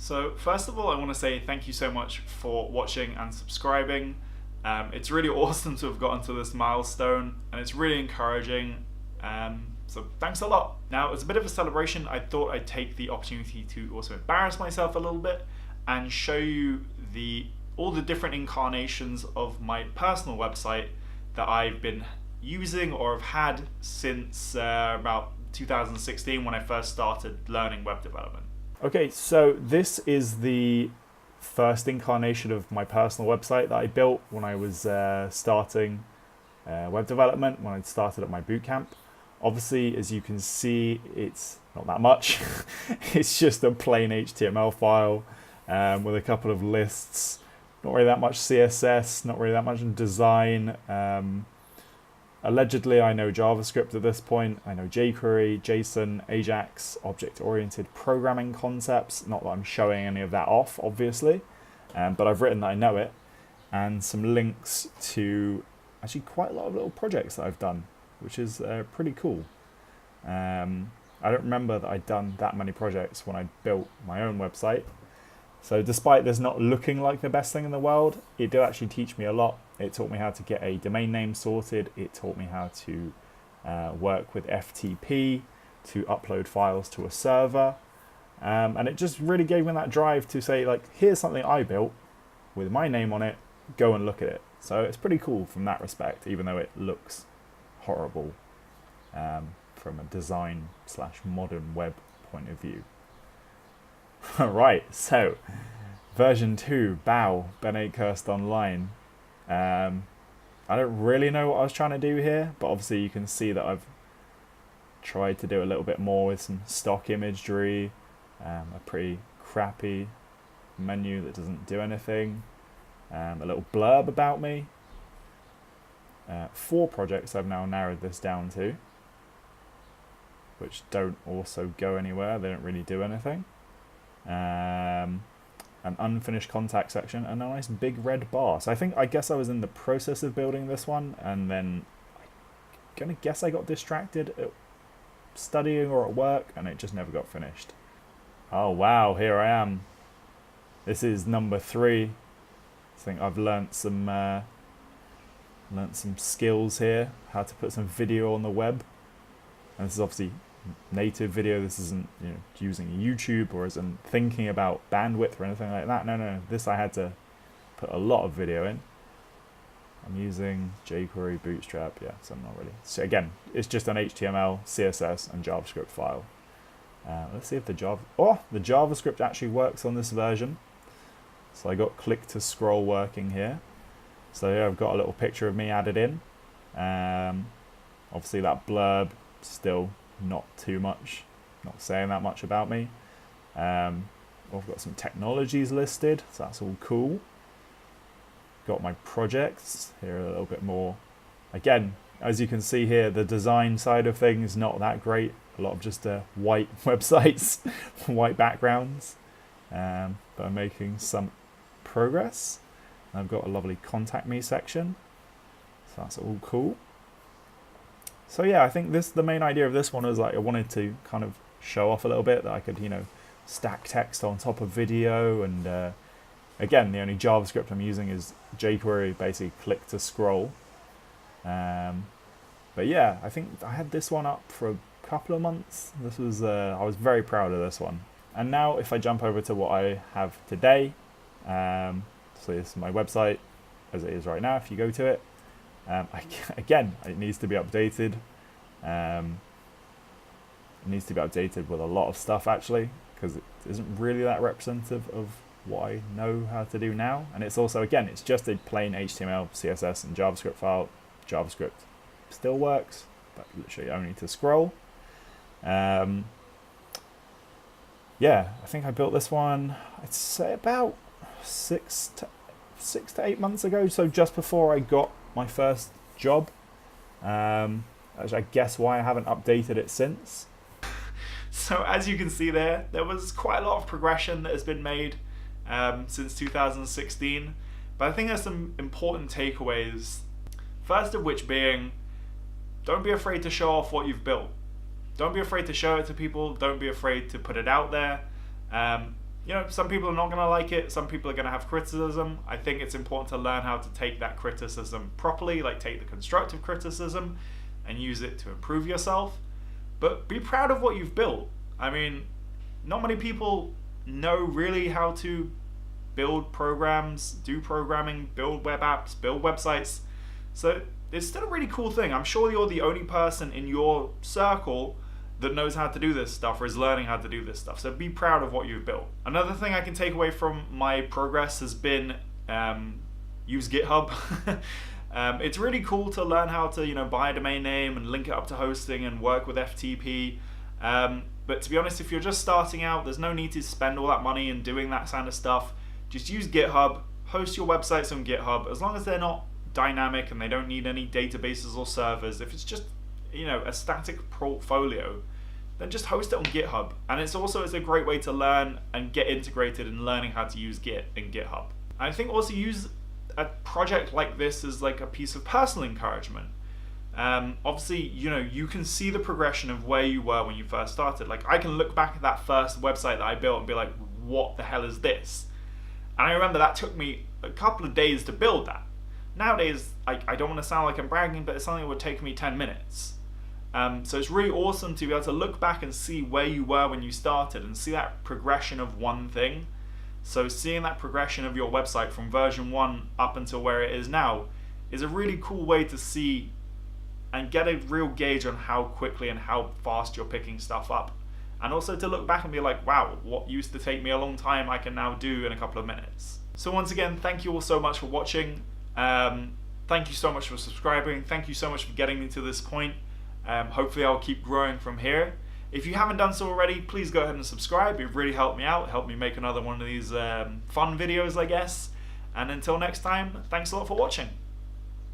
So first of all, I want to say thank you so much for watching and subscribing. It's really awesome to have gotten to this milestone, and it's really encouraging. So thanks a lot. Now, as a bit of a celebration, I thought I'd take the opportunity to also embarrass myself a little bit and show you all the different incarnations of my personal website that I've been using or have had since about 2016 when I first started learning web development. Okay, so this is the first incarnation of my personal website that I built when I was starting web development, when I started at my bootcamp. Obviously, as you can see, it's not that much. It's just a plain HTML file with a couple of lists. Not really that much CSS, not really that much design. Allegedly, I know JavaScript at this point. I know jQuery, JSON, Ajax, object-oriented programming concepts. Not that I'm showing any of that off, obviously, but I've written that I know it. And some links to actually quite a lot of little projects that I've done, which is pretty cool. I don't remember that I'd done that many projects when I built my own website. So despite this not looking like the best thing in the world, it did actually teach me a lot. It taught me how to get a domain name sorted. It taught me how to work with FTP to upload files to a server. And it just really gave me that drive to say, like, here's something I built with my name on it, go and look at it. So it's pretty cool from that respect, even though it looks horrible from a design/modern web point of view. Right, so version 2, BAO, Ben Akehurst Online. I don't really know what I was trying to do here, but obviously you can see that I've tried to do a little bit more with some stock imagery, a pretty crappy menu that doesn't do anything, a little blurb about me. 4 projects I've now narrowed this down to, which don't also go anywhere, they don't really do anything. An unfinished contact section, and a nice big red bar. So I guess I was in the process of building this one, and then I'm gonna guess I got distracted at studying or at work, and it just never got finished. Oh wow, here I am. This is number 3. I think I've learnt some skills here, how to put some video on the web. And this is obviously native video. This isn't using YouTube or isn't thinking about bandwidth or anything like that. No. This I had to put a lot of video in. I'm using jQuery, Bootstrap. Yeah, so I'm not really. So again, it's just an HTML, CSS, and JavaScript file. Let's see if the JavaScript actually works on this version. So I got click to scroll working here. So here I've got a little picture of me added in. Obviously that blurb still not too much, not saying that much about me. I've got some technologies listed, so that's all cool. Got my projects here a little bit more. Again, as you can see here, the design side of things not that great. A lot of just white websites, white backgrounds, but I'm making some progress. I've got a lovely contact me section, so that's all cool. So yeah, I think the main idea of this one was like I wanted to kind of show off a little bit that I could, stack text on top of video, and again, the only JavaScript I'm using is jQuery, basically click to scroll. But yeah, I think I had this one up for a couple of months. This was I was very proud of this one. And now if I jump over to what I have today, so this is my website as it is right now. If you go to it, again, it needs to be updated. It needs to be updated with a lot of stuff actually, because it isn't really that representative of what I know how to do now. And it's also, again, it's just a plain HTML, CSS, and JavaScript file. JavaScript still works, but literally only to scroll. Yeah, I think I built this one, I'd say about 6 to 8 months ago, so just before I got my first job. I guess why I haven't updated it since. So as you can see there was quite a lot of progression that has been made since 2016, but I think there's some important takeaways. First of which being, don't be afraid to show off what you've built. Don't be afraid to show it to people. Don't be afraid to put it out there. You know, some people are not going to like it, some people are going to have criticism. I think it's important to learn how to take that criticism properly, like take the constructive criticism and use it to improve yourself. But be proud of what you've built. I mean, not many people know really how to build programs, do programming, build web apps, build websites. So it's still a really cool thing. I'm sure you're the only person in your circle that knows how to do this stuff or is learning how to do this stuff. So be proud of what you've built. Another thing I can take away from my progress has been use GitHub. It's really cool to learn how to buy a domain name and link it up to hosting and work with FTP. But to be honest, if you're just starting out, there's no need to spend all that money and doing that kind of stuff. Just use GitHub, host your websites on GitHub, as long as they're not dynamic and they don't need any databases or servers. If it's just a static portfolio, then just host it on GitHub. And it's a great way to learn and get integrated in learning how to use Git in GitHub. I think also use a project like this as like a piece of personal encouragement. Obviously, you can see the progression of where you were when you first started. Like, I can look back at that first website that I built and be like, what the hell is this? And I remember that took me a couple of days to build that. Nowadays, I don't want to sound like I'm bragging, but it's something that would take me 10 minutes. So it's really awesome to be able to look back and see where you were when you started and see that progression of one thing. So seeing that progression of your website from version 1 up until where it is now is a really cool way to see and get a real gauge on how quickly and how fast you're picking stuff up. And also to look back and be like, wow, what used to take me a long time, I can now do in a couple of minutes. So once again, thank you all so much for watching. Thank you so much for subscribing. Thank you so much for getting me to this point. Hopefully I'll keep growing from here. If you haven't done so already, please go ahead and subscribe. It really helped me out, helped me make another one of these fun videos, I guess. And until next time, thanks a lot for watching.